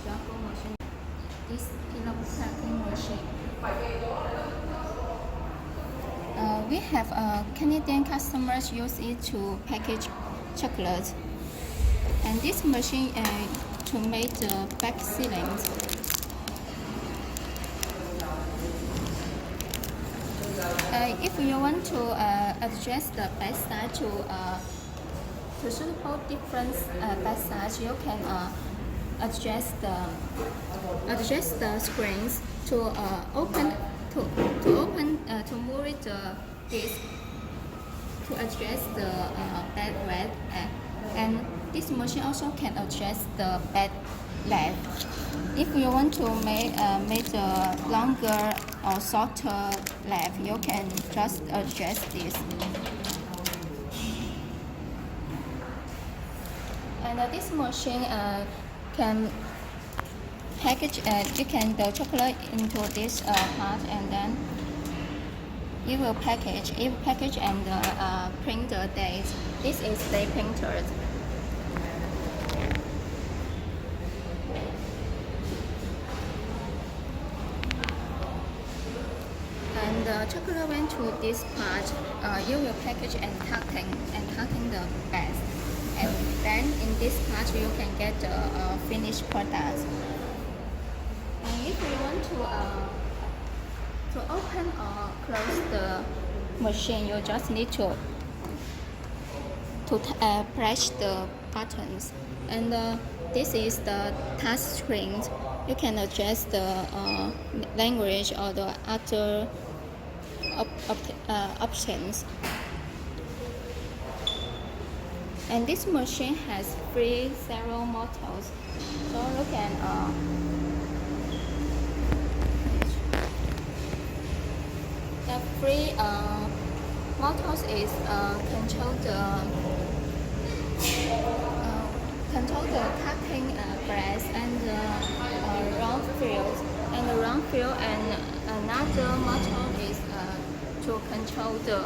Jaco machine. This pillow packing machine. We have Canadian customers use it to package chocolate, and this machine to make the back sealings. If you want to adjust the back side to suitable different back size, you can adjust the screens to open to move it this to adjust the bed width, and this machine also can adjust the bed length. If you want to make a longer or shorter length, you can just adjust this. And this machine can package. You can the chocolate into this part, and then it will package. It will package and print the dates. This is day printer. And the chocolate went to this part. You will package and cutting the best. And then in this part you can get the finished product. And if you want to open or close the machine, you just need to press the buttons. And this is the touch screen. You can adjust the language or the other options. And this machine has free serial motors, so you can the free motors is control the cutting press and the round field, and another motor is to control the